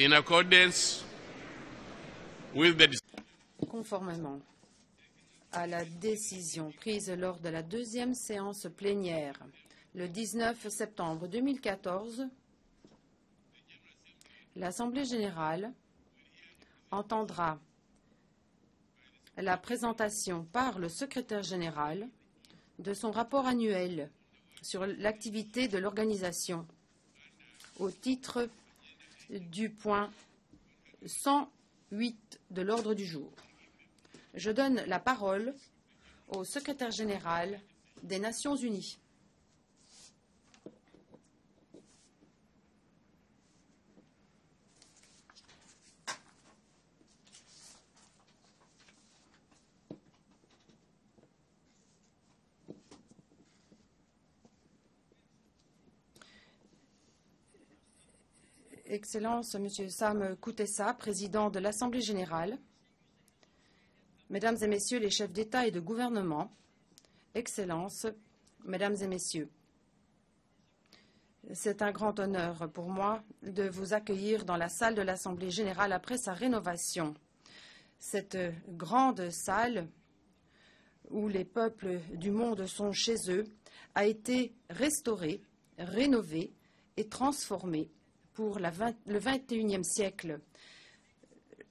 In accordance with the Conformément à la décision prise lors de la deuxième séance plénière le 19 septembre 2014, l'Assemblée générale entendra la présentation par le secrétaire général de son rapport annuel sur l'activité de l'organisation au titre du point 108 de l'ordre du jour. Je donne la parole au secrétaire général des Nations unies. Excellence, Monsieur Sam Kutesa, président de l'Assemblée générale, Mesdames et Messieurs les chefs d'État et de gouvernement, Excellences, Mesdames et Messieurs, c'est un grand honneur pour moi de vous accueillir dans la salle de l'Assemblée générale après sa rénovation. Cette grande salle où les peuples du monde sont chez eux a été restaurée, rénovée et transformée pour le 21e siècle.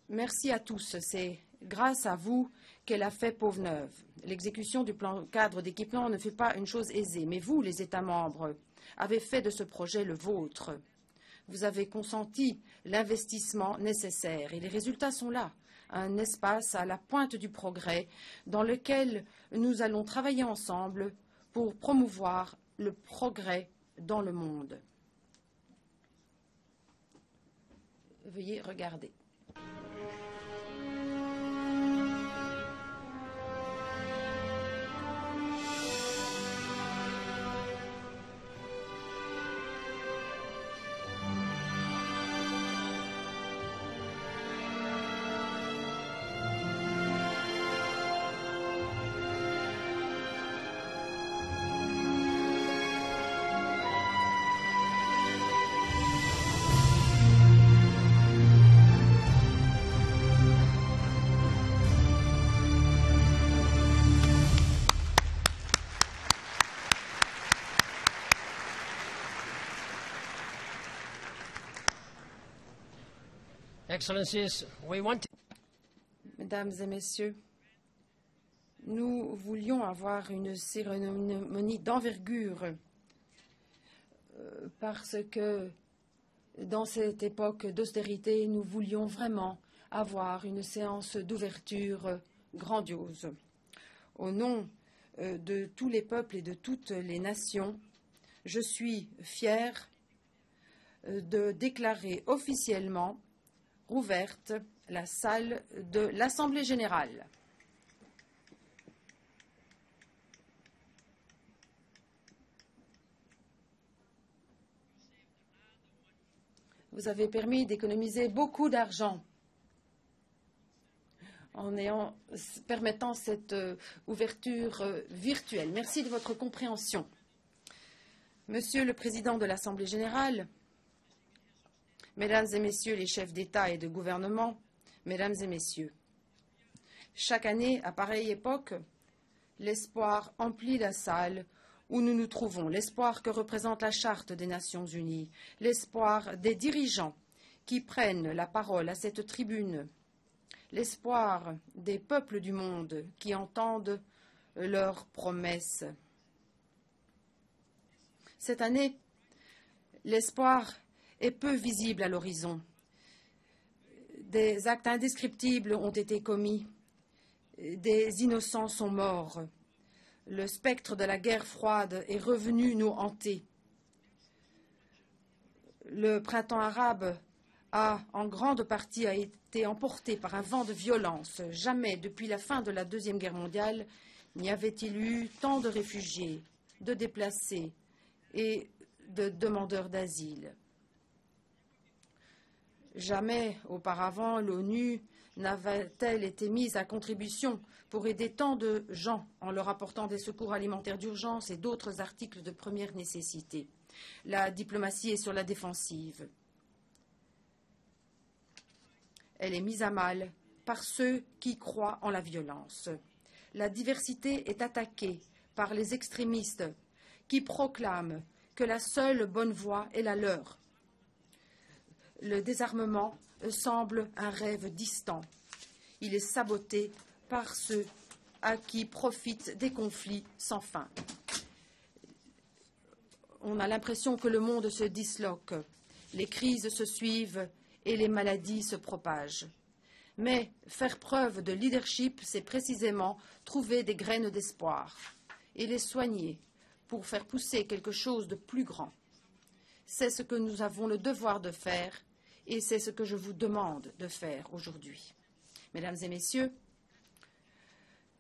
Merci à tous. C'est grâce à vous qu'elle a fait peau neuve. L'exécution du plan cadre d'équipement ne fut pas une chose aisée, mais vous, les États membres, avez fait de ce projet le vôtre. Vous avez consenti l'investissement nécessaire et les résultats sont là. Un espace à la pointe du progrès dans lequel nous allons travailler ensemble pour promouvoir le progrès dans le monde. Veuillez regarder. Excellencies, we want to... Mesdames et Messieurs, nous voulions avoir une cérémonie d'envergure parce que dans cette époque d'austérité, nous voulions vraiment avoir une séance d'ouverture grandiose. Au nom de tous les peuples et de toutes les nations, je suis fier de déclarer officiellement ouverte la salle de l'Assemblée générale. Vous avez permis d'économiser beaucoup d'argent en permettant cette ouverture virtuelle. Merci de votre compréhension. Monsieur le Président de l'Assemblée générale, Mesdames et Messieurs les chefs d'État et de gouvernement, Mesdames et Messieurs, chaque année, à pareille époque, l'espoir emplit la salle où nous nous trouvons, l'espoir que représente la Charte des Nations unies, l'espoir des dirigeants qui prennent la parole à cette tribune, l'espoir des peuples du monde qui entendent leurs promesses. Cette année, l'espoir est peu visible à l'horizon. Des actes indescriptibles ont été commis, des innocents sont morts. Le spectre de la guerre froide est revenu nous hanter. Le printemps arabe a en grande partie été emporté par un vent de violence. Jamais depuis la fin de la Deuxième Guerre mondiale n'y avait-il eu tant de réfugiés, de déplacés et de demandeurs d'asile. Jamais auparavant l'ONU n'avait-elle été mise à contribution pour aider tant de gens en leur apportant des secours alimentaires d'urgence et d'autres articles de première nécessité. La diplomatie est sur la défensive. Elle est mise à mal par ceux qui croient en la violence. La diversité est attaquée par les extrémistes qui proclament que la seule bonne voie est la leur. Le désarmement semble un rêve distant. Il est saboté par ceux à qui profitent des conflits sans fin. On a l'impression que le monde se disloque, les crises se suivent et les maladies se propagent. Mais faire preuve de leadership, c'est précisément trouver des graines d'espoir et les soigner pour faire pousser quelque chose de plus grand. C'est ce que nous avons le devoir de faire et c'est ce que je vous demande de faire aujourd'hui. Mesdames et messieurs,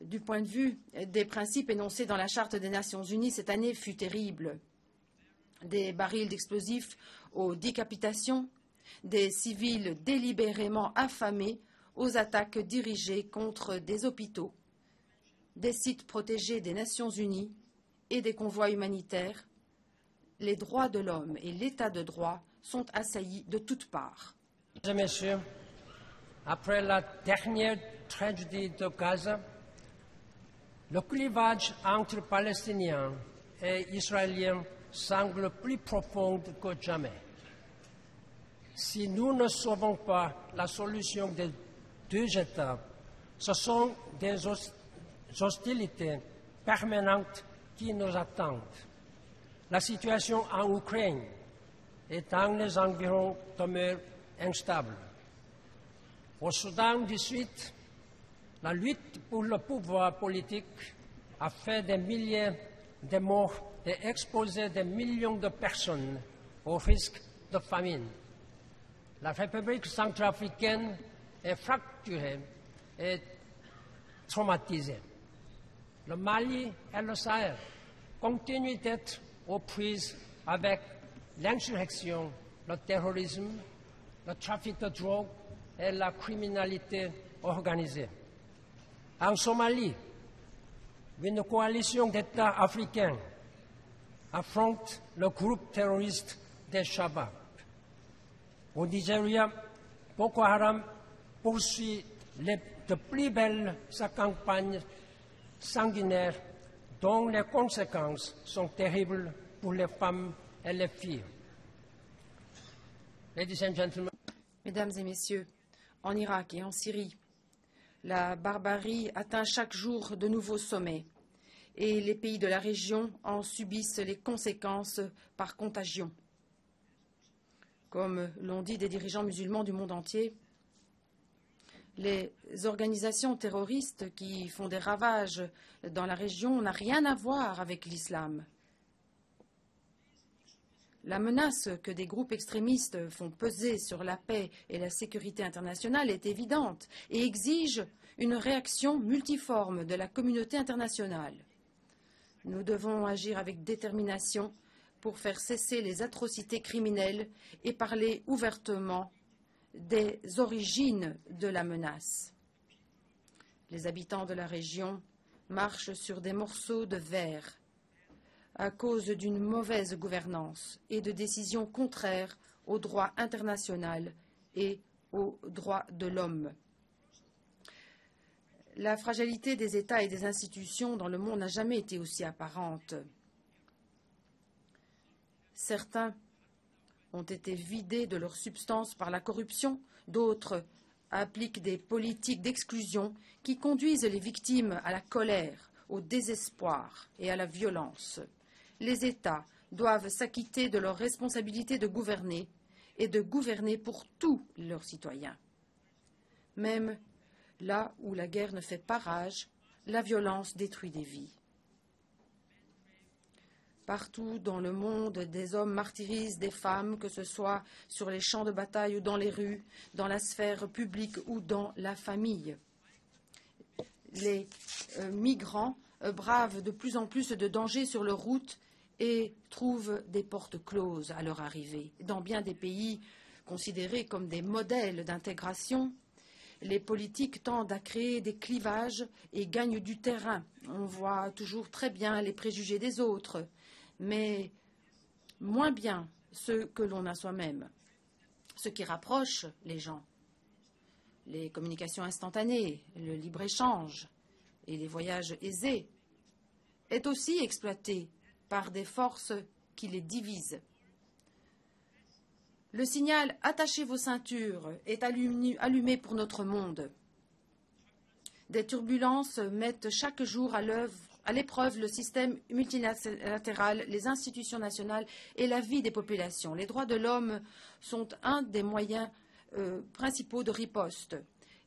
du point de vue des principes énoncés dans la Charte des Nations Unies, cette année fut terrible. Des barils d'explosifs aux décapitations, des civils délibérément affamés aux attaques dirigées contre des hôpitaux, des sites protégés des Nations Unies et des convois humanitaires. Les droits de l'homme et l'état de droit sont assaillis de toutes parts. Mesdames et messieurs, après la dernière tragédie de Gaza, le clivage entre Palestiniens et Israéliens semble plus profond que jamais. Si nous ne sauvons pas la solution des deux États, ce sont des hostilités permanentes qui nous attendent. La situation en Ukraine et dans les environs demeure instable. Au Soudan du Sud, la lutte pour le pouvoir politique a fait des milliers de morts et exposé des millions de personnes au risque de famine. La République centrafricaine est fracturée et traumatisée. Le Mali et le Sahel continuent d'être aux prises avec l'insurrection, le terrorisme, le trafic de drogue et la criminalité organisée. En Somalie, une coalition d'États africains affronte le groupe terroriste des Shabab. Au Nigeria, Boko Haram poursuit de plus belle sa campagne sanguinaire dont les conséquences sont terribles pour les femmes et les filles. Ladies and gentlemen. Mesdames et messieurs, en Irak et en Syrie, la barbarie atteint chaque jour de nouveaux sommets et les pays de la région en subissent les conséquences par contagion. Comme l'ont dit des dirigeants musulmans du monde entier, les organisations terroristes qui font des ravages dans la région n'ont rien à voir avec l'islam. La menace que des groupes extrémistes font peser sur la paix et la sécurité internationale est évidente et exige une réaction multiforme de la communauté internationale. Nous devons agir avec détermination pour faire cesser les atrocités criminelles et parler ouvertement des origines de la menace. Les habitants de la région marchent sur des morceaux de verre à cause d'une mauvaise gouvernance et de décisions contraires au droit international et aux droits de l'homme. La fragilité des États et des institutions dans le monde n'a jamais été aussi apparente. Certains ont été vidés de leur substance par la corruption, d'autres appliquent des politiques d'exclusion qui conduisent les victimes à la colère, au désespoir et à la violence. Les États doivent s'acquitter de leur responsabilité de gouverner et de gouverner pour tous leurs citoyens. Même là où la guerre ne fait pas rage, la violence détruit des vies. Partout dans le monde, des hommes martyrisent des femmes, que ce soit sur les champs de bataille ou dans les rues, dans la sphère publique ou dans la famille. Les migrants bravent de plus en plus de dangers sur leur route et trouvent des portes closes à leur arrivée. Dans bien des pays considérés comme des modèles d'intégration, les politiques tendent à créer des clivages et gagnent du terrain. On voit toujours très bien les préjugés des autres, mais moins bien ceux que l'on a soi-même, ce qui rapproche les gens. les communications instantanées, le libre-échange et les voyages aisés, est aussi exploité par des forces qui les divisent. Le signal « Attachez vos ceintures » est allumé pour notre monde. Des turbulences mettent chaque jour à l'épreuve le système multilatéral, les institutions nationales et la vie des populations. Les droits de l'homme sont un des moyens principaux de riposte.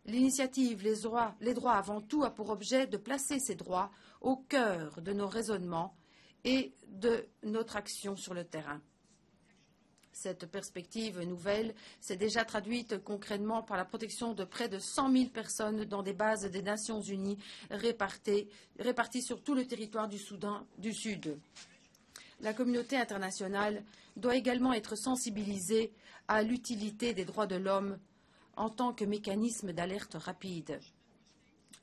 L'initiative les droits avant tout a pour objet de placer ces droits au cœur de nos raisonnements et de notre action sur le terrain. Cette perspective nouvelle s'est déjà traduite concrètement par la protection de près de 100 000 personnes dans des bases des Nations Unies réparties sur tout le territoire du Soudan du Sud. La communauté internationale doit également être sensibilisée à l'utilité des droits de l'homme en tant que mécanisme d'alerte rapide.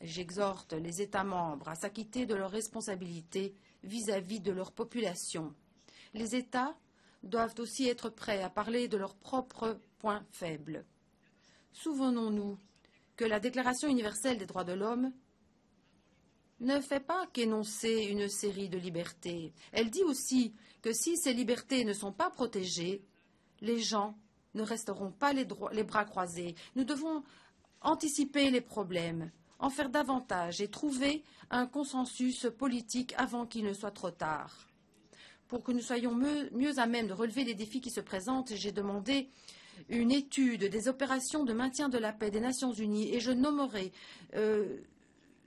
J'exhorte les États membres à s'acquitter de leurs responsabilités vis-à-vis de leur population. Les États doivent aussi être prêts à parler de leurs propres points faibles. Souvenons-nous que la Déclaration universelle des droits de l'homme ne fait pas qu'énoncer une série de libertés. Elle dit aussi que si ces libertés ne sont pas protégées, les gens ne resteront pas les bras croisés. Nous devons anticiper les problèmes, en faire davantage et trouver un consensus politique avant qu'il ne soit trop tard. Pour que nous soyons mieux à même de relever les défis qui se présentent, j'ai demandé une étude des opérations de maintien de la paix des Nations Unies et je nommerai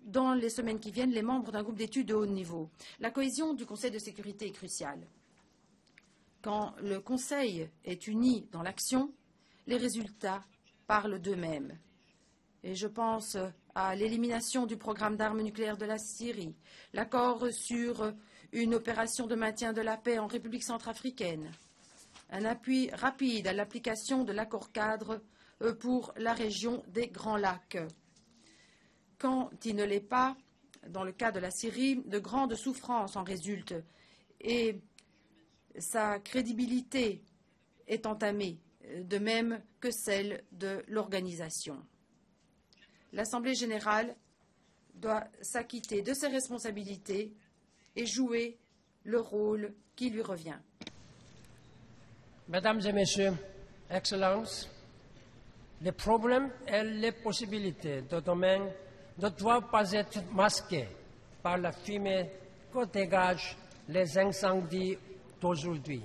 dans les semaines qui viennent les membres d'un groupe d'études de haut niveau. La cohésion du Conseil de sécurité est cruciale. Quand le Conseil est uni dans l'action, les résultats parlent d'eux-mêmes. Et je pense à l'élimination du programme d'armes nucléaires de la Syrie, l'accord sur une opération de maintien de la paix en République centrafricaine, un appui rapide à l'application de l'accord-cadre pour la région des Grands Lacs. Quand il ne l'est pas, dans le cas de la Syrie, de grandes souffrances en résultent et sa crédibilité est entamée, de même que celle de l'organisation. L'Assemblée générale doit s'acquitter de ses responsabilités et jouer le rôle qui lui revient. Mesdames et Messieurs, Excellences, les problèmes et les possibilités de domaine ne doivent pas être masqués par la fumée que dégagent les incendies d'aujourd'hui.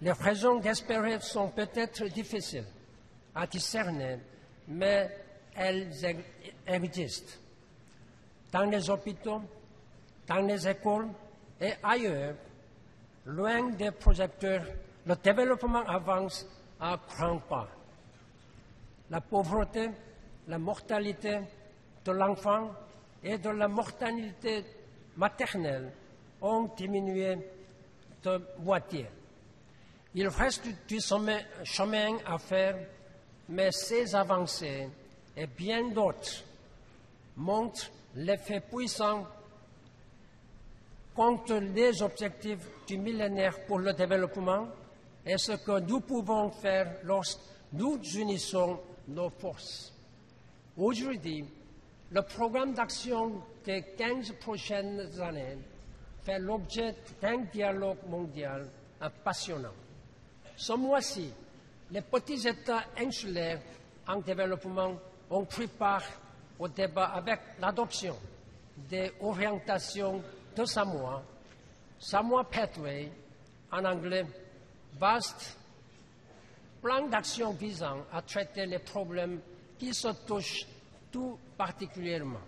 Les raisons d'espérer sont peut-être difficiles à discerner, mais elles existent. Dans les hôpitaux, dans les écoles et ailleurs, loin des projecteurs, le développement avance à grands pas. La pauvreté, la mortalité de l'enfant et de la mortalité maternelle ont diminué de moitié. Il reste du chemin à faire, mais ces avancées et bien d'autres montrent l'effet puissant contre les objectifs du millénaire pour le développement et ce que nous pouvons faire lorsque nous unissons nos forces. Aujourd'hui, le programme d'action des 15 prochaines années fait l'objet d'un dialogue mondial passionnant. Ce mois-ci, les petits États insulaires en développement ont pris part au débat avec l'adoption des orientations de Samoa, Samoa Pathway, en anglais, vaste plan d'action visant à traiter les problèmes qui se touchent tout particulièrement.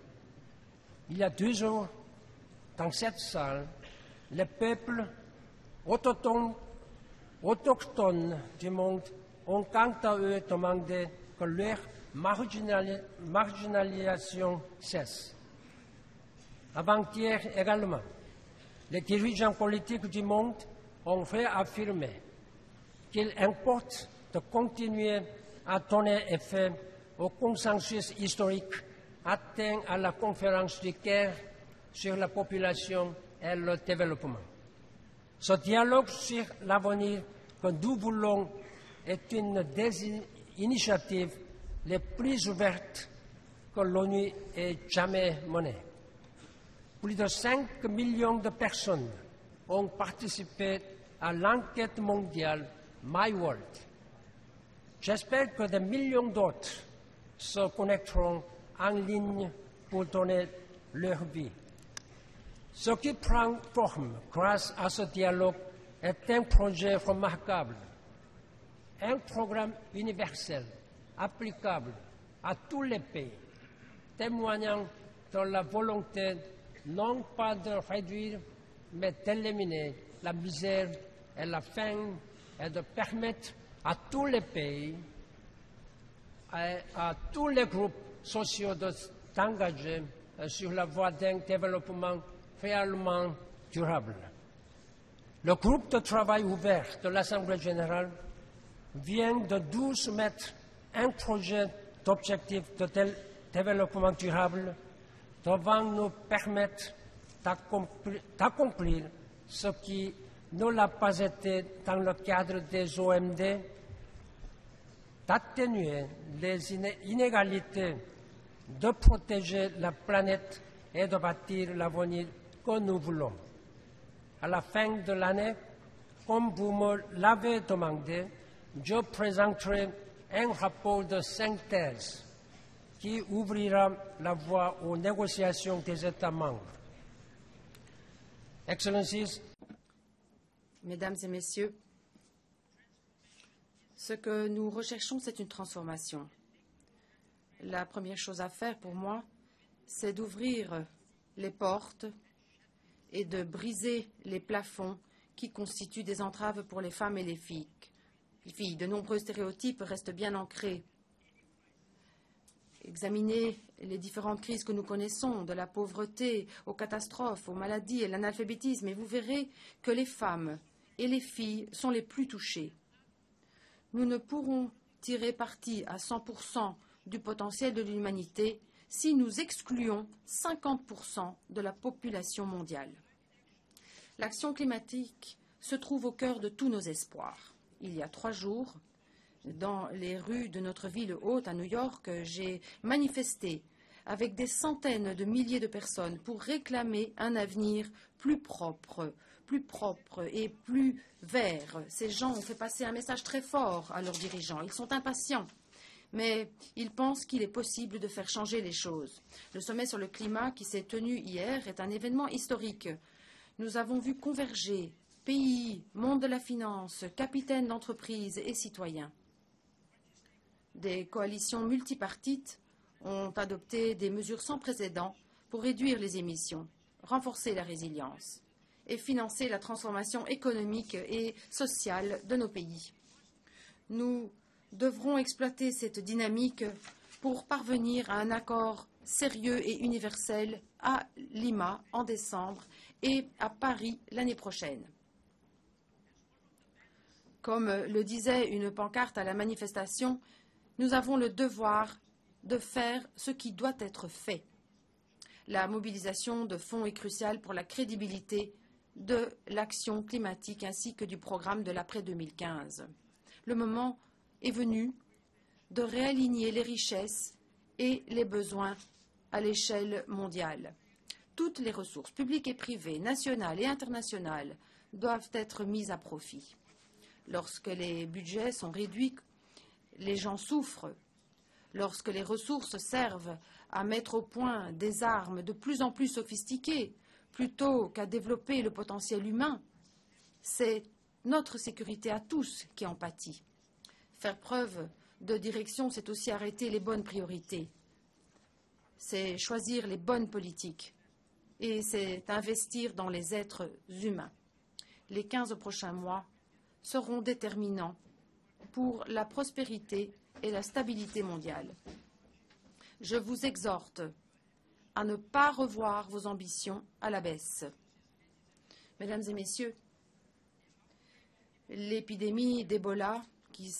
Il y a 2 jours, dans cette salle, les peuples autochtones du monde ont quant à eux demandé que leur marginalisation cesse. Avant-hier également, les dirigeants politiques du monde ont réaffirmé qu'il importe de continuer à donner effet au consensus historique atteint à la conférence du Caire sur la population et le développement. Ce dialogue sur l'avenir que nous voulons est une des initiatives les plus ouvertes que l'ONU ait jamais menées. Plus de 5 millions de personnes ont participé à l'enquête mondiale My World. J'espère que des millions d'autres se connecteront en ligne pour donner leur vie. Ce qui prend forme grâce à ce dialogue est un projet remarquable, un programme universel, applicable à tous les pays, témoignant de la volonté non pas de réduire, mais d'éliminer la misère et la faim et de permettre à tous les pays et à tous les groupes sociaux de s'engager sur la voie d'un développement réellement durable. Le groupe de travail ouvert de l'Assemblée générale vient de soumettre un projet d'objectif de développement durable devant nous permettre d'accomplir ce qui ne l'a pas été dans le cadre des OMD, d'atténuer les inégalités, de protéger la planète et de bâtir l'avenir que nous voulons. À la fin de l'année, comme vous me l'avez demandé, je présenterai un rapport de synthèse qui ouvrira la voie aux négociations des États membres. Excellencies, Mesdames et Messieurs, ce que nous recherchons, c'est une transformation. La première chose à faire pour moi, c'est d'ouvrir les portes et de briser les plafonds qui constituent des entraves pour les femmes et les filles. De nombreux stéréotypes restent bien ancrés. Examinez les différentes crises que nous connaissons, de la pauvreté aux catastrophes, aux maladies et l'analphabétisme, et vous verrez que les femmes et les filles sont les plus touchées. Nous ne pourrons tirer parti à 100% du potentiel de l'humanité si nous excluons 50% de la population mondiale. L'action climatique se trouve au cœur de tous nos espoirs. Il y a 3 jours, dans les rues de notre ville haute à New York, j'ai manifesté avec des centaines de milliers de personnes pour réclamer un avenir plus propre et plus vert. Ces gens ont fait passer un message très fort à leurs dirigeants. Ils sont impatients, mais ils pensent qu'il est possible de faire changer les choses. Le sommet sur le climat qui s'est tenu hier est un événement historique. Nous avons vu converger pays, monde de la finance, capitaines d'entreprises et citoyens. Des coalitions multipartites ont adopté des mesures sans précédent pour réduire les émissions, renforcer la résilience et financer la transformation économique et sociale de nos pays. Nous devrons exploiter cette dynamique pour parvenir à un accord sérieux et universel à Lima en décembre et à Paris l'année prochaine. Comme le disait une pancarte à la manifestation, nous avons le devoir de faire ce qui doit être fait. La mobilisation de fonds est cruciale pour la crédibilité de l'action climatique ainsi que du programme de l'après-2015. Le moment est venu de réaligner les richesses et les besoins à l'échelle mondiale. Toutes les ressources publiques et privées, nationales et internationales, doivent être mises à profit. Lorsque les budgets sont réduits, les gens souffrent. Lorsque les ressources servent à mettre au point des armes de plus en plus sophistiquées, plutôt qu'à développer le potentiel humain, c'est notre sécurité à tous qui en pâtit. Faire preuve de direction, c'est aussi arrêter les bonnes priorités. C'est choisir les bonnes politiques et c'est investir dans les êtres humains. Les 15 prochains mois seront déterminants pour la prospérité et la stabilité mondiale. Je vous exhorte à ne pas revoir vos ambitions à la baisse. Mesdames et messieurs, l'épidémie d'Ebola qui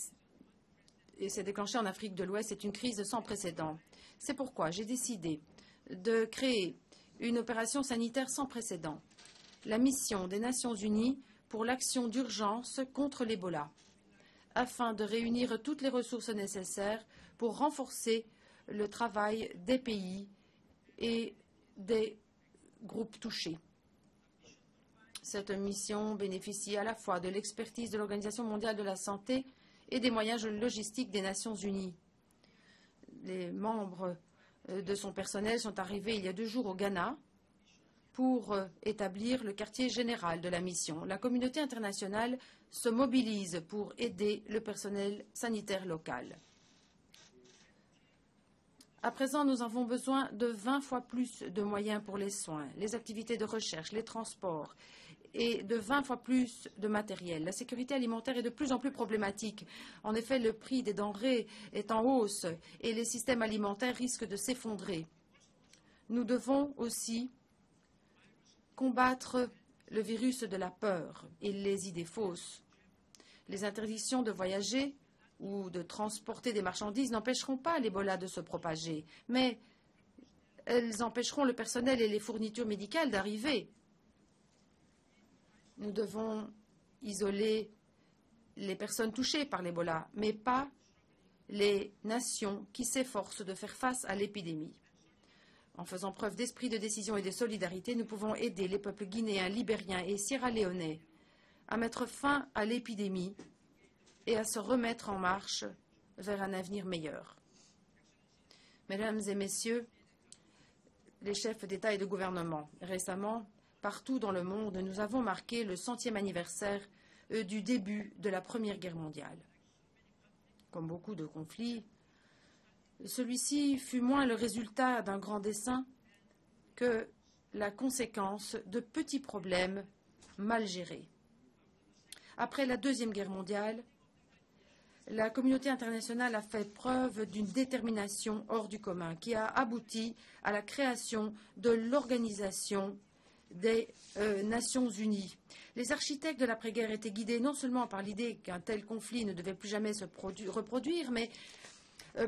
s'est déclenchée en Afrique de l'Ouest est une crise sans précédent. C'est pourquoi j'ai décidé de créer une opération sanitaire sans précédent, la mission des Nations Unies pour l'action d'urgence contre l'Ebola, afin de réunir toutes les ressources nécessaires pour renforcer le travail des pays et des groupes touchés. Cette mission bénéficie à la fois de l'expertise de l'Organisation mondiale de la santé et des moyens logistiques des Nations unies. Les membres de son personnel sont arrivés il y a 2 jours au Ghana pour établir le quartier général de la mission. La communauté internationale se mobilise pour aider le personnel sanitaire local. À présent, nous avons besoin de 20 fois plus de moyens pour les soins, les activités de recherche, les transports et de 20 fois plus de matériel. La sécurité alimentaire est de plus en plus problématique. En effet, le prix des denrées est en hausse et les systèmes alimentaires risquent de s'effondrer. Nous devons aussi combattre le virus de la peur et les idées fausses. Les interdictions de voyager ou de transporter des marchandises n'empêcheront pas l'Ebola de se propager, mais elles empêcheront le personnel et les fournitures médicales d'arriver. Nous devons isoler les personnes touchées par l'Ebola, mais pas les nations qui s'efforcent de faire face à l'épidémie. En faisant preuve d'esprit de décision et de solidarité, nous pouvons aider les peuples guinéens, libériens et sierra-léonais à mettre fin à l'épidémie et à se remettre en marche vers un avenir meilleur. Mesdames et messieurs, les chefs d'État et de gouvernement, récemment, partout dans le monde, nous avons marqué le 100e anniversaire du début de la Première Guerre mondiale. Comme beaucoup de conflits, celui-ci fut moins le résultat d'un grand dessein que la conséquence de petits problèmes mal gérés. Après la Deuxième Guerre mondiale, la communauté internationale a fait preuve d'une détermination hors du commun qui a abouti à la création de l'Organisation des Nations Unies. Les architectes de l'après-guerre étaient guidés non seulement par l'idée qu'un tel conflit ne devait plus jamais se reproduire, mais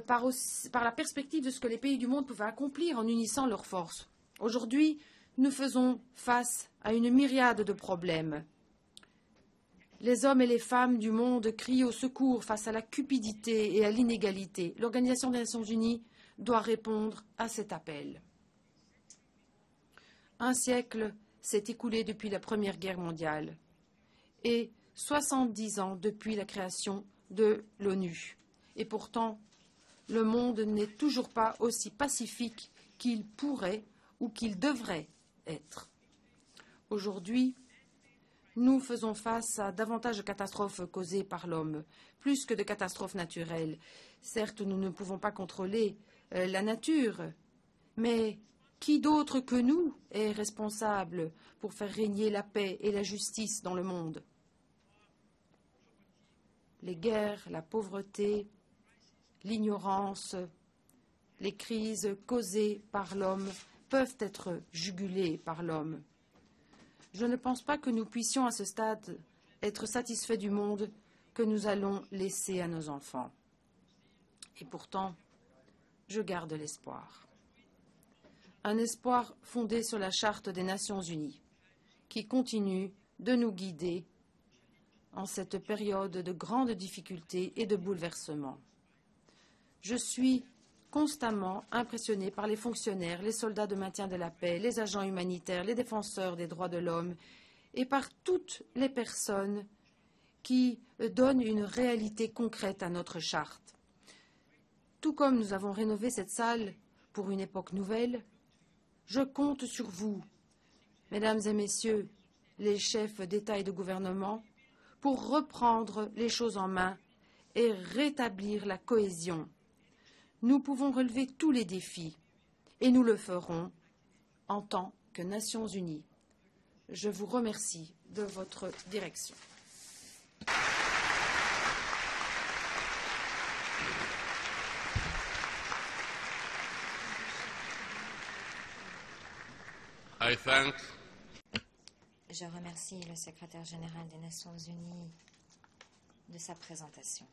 par la perspective de ce que les pays du monde pouvaient accomplir en unissant leurs forces. Aujourd'hui, nous faisons face à une myriade de problèmes. Les hommes et les femmes du monde crient au secours face à la cupidité et à l'inégalité. L'Organisation des Nations Unies doit répondre à cet appel. Un siècle s'est écoulé depuis la Première Guerre mondiale et 70 ans depuis la création de l'ONU. Et pourtant, le monde n'est toujours pas aussi pacifique qu'il pourrait ou qu'il devrait être. Aujourd'hui, nous faisons face à davantage de catastrophes causées par l'homme, plus que de catastrophes naturelles. Certes, nous ne pouvons pas contrôler la nature, mais qui d'autre que nous est responsable pour faire régner la paix et la justice dans le monde? Les guerres, la pauvreté, l'ignorance, les crises causées par l'homme peuvent être jugulées par l'homme. Je ne pense pas que nous puissions à ce stade être satisfaits du monde que nous allons laisser à nos enfants. Et pourtant, je garde l'espoir. Un espoir fondé sur la Charte des Nations Unies, qui continue de nous guider en cette période de grandes difficultés et de bouleversements. Je suis constamment impressionné par les fonctionnaires, les soldats de maintien de la paix, les agents humanitaires, les défenseurs des droits de l'homme et par toutes les personnes qui donnent une réalité concrète à notre charte. Tout comme nous avons rénové cette salle pour une époque nouvelle, je compte sur vous, mesdames et messieurs, les chefs d'État et de gouvernement, pour reprendre les choses en main et rétablir la cohésion. Nous pouvons relever tous les défis et nous le ferons en tant que Nations Unies. Je vous remercie de votre direction. Je remercie le secrétaire général des Nations Unies de sa présentation.